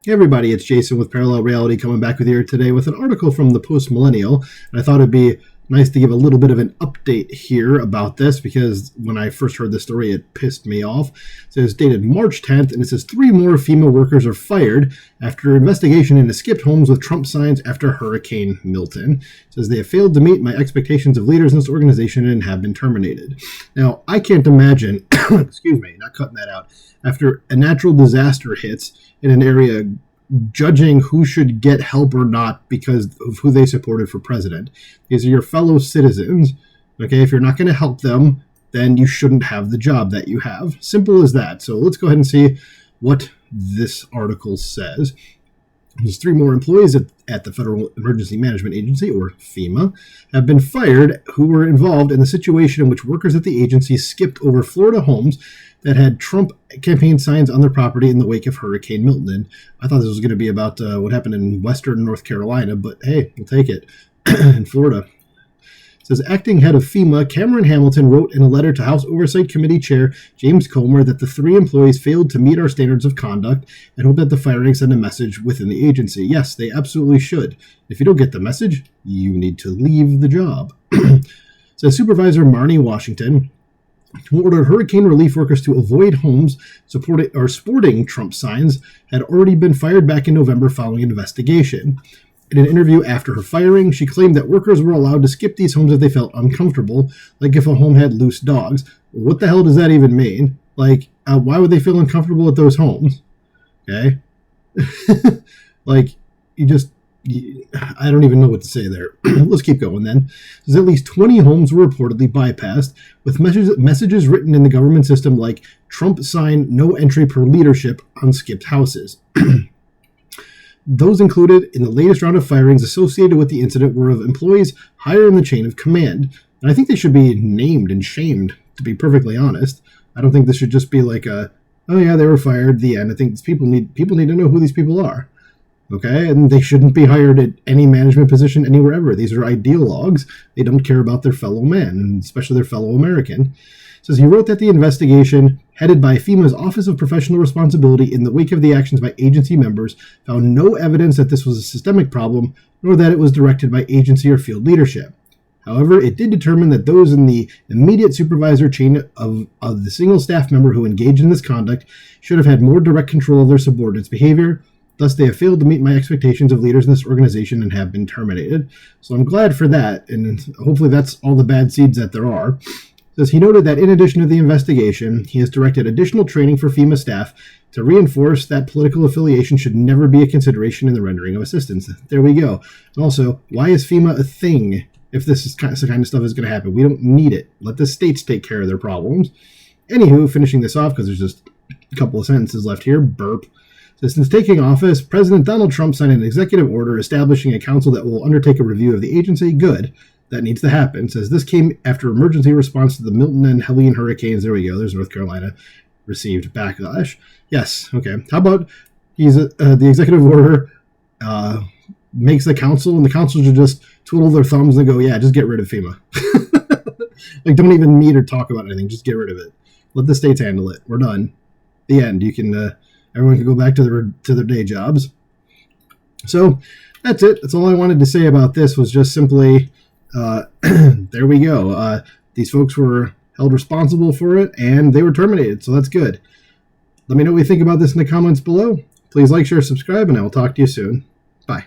Hey everybody, it's Jason with Parallel Reality coming back with you today with an article from the Post Millennial. And I thought it'd be nice to give a little bit of an update here about this because when I first heard this story, it pissed me off. So it's dated March 10th, and it says 3 more FEMA workers are fired after investigation into skipped homes with Trump signs after Hurricane Milton. It says they have failed to meet my expectations of leaders in this organization and have been terminated. Now, I can't imagine, excuse me, not cutting that out, after a natural disaster hits in an area, judging who should get help or not because of who they supported for president. These are your fellow citizens. Okay, if you're not going to help them, then you shouldn't have the job that you have. Simple as that. So let's go ahead and see what this article says. There's 3 more employees at the Federal Emergency Management Agency, or FEMA, have been fired who were involved in the situation in which workers at the agency skipped over Florida homes that had Trump campaign signs on their property in the wake of Hurricane Milton. And I thought this was going to be about what happened in western North Carolina, but hey, we'll take it. In Florida. It says, acting head of FEMA, Cameron Hamilton, wrote in a letter to House Oversight Committee Chair James Comer that the 3 employees failed to meet our standards of conduct and hope that the firing send a message within the agency. Yes, they absolutely should. If you don't get the message, you need to leave the job. Says Supervisor Marnie Washington, who ordered hurricane relief workers to avoid homes sporting Trump signs, had already been fired back in November following an investigation. In an interview after her firing, she claimed that workers were allowed to skip these homes if they felt uncomfortable, like if a home had loose dogs. What the hell does that even mean? Like, why would they feel uncomfortable at those homes? Okay? Like, I don't even know what to say there. Let's keep going then. There's at least 20 homes were reportedly bypassed, with messages written in the government system like Trump sign no entry per leadership on skipped houses. Those included in the latest round of firings associated with the incident were of employees higher in the chain of command. And I think they should be named and shamed, to be perfectly honest. I don't think this should just be like oh yeah, they were fired, the end. I think people need to know who these people are. Okay, and they shouldn't be hired at any management position anywhere ever. These are ideologues. They don't care about their fellow man, and especially their fellow American. It says he wrote that the investigation, headed by FEMA's Office of Professional Responsibility in the wake of the actions by agency members, found no evidence that this was a systemic problem, nor that it was directed by agency or field leadership. However, it did determine that those in the immediate supervisor chain of the single staff member who engaged in this conduct should have had more direct control of their subordinates' behavior. Thus, they have failed to meet my expectations of leaders in this organization and have been terminated. So I'm glad for that, and hopefully that's all the bad seeds that there are. It says he noted that in addition to the investigation, he has directed additional training for FEMA staff to reinforce that political affiliation should never be a consideration in the rendering of assistance. There we go. And also, why is FEMA a thing if this is kind of stuff is going to happen? We don't need it. Let the states take care of their problems. Anywho, finishing this off because there's just a couple of sentences left here. Burp. So since taking office, President Donald Trump signed an executive order establishing a council that will undertake a review of the agency. Good. That needs to happen. It says this came after emergency response to the Milton and Helene hurricanes. There we go. There's North Carolina. Received backlash. Yes. Okay. How about the executive order makes the council, and the council should just twiddle their thumbs and go, yeah, just get rid of FEMA. Like, don't even meet or talk about anything. Just get rid of it. Let the states handle it. We're done. The end. You can... Everyone can go back to their day jobs. So that's it. That's all I wanted to say about this was just simply, there we go. These folks were held responsible for it, and they were terminated, so that's good. Let me know what you think about this in the comments below. Please like, share, subscribe, and I will talk to you soon. Bye.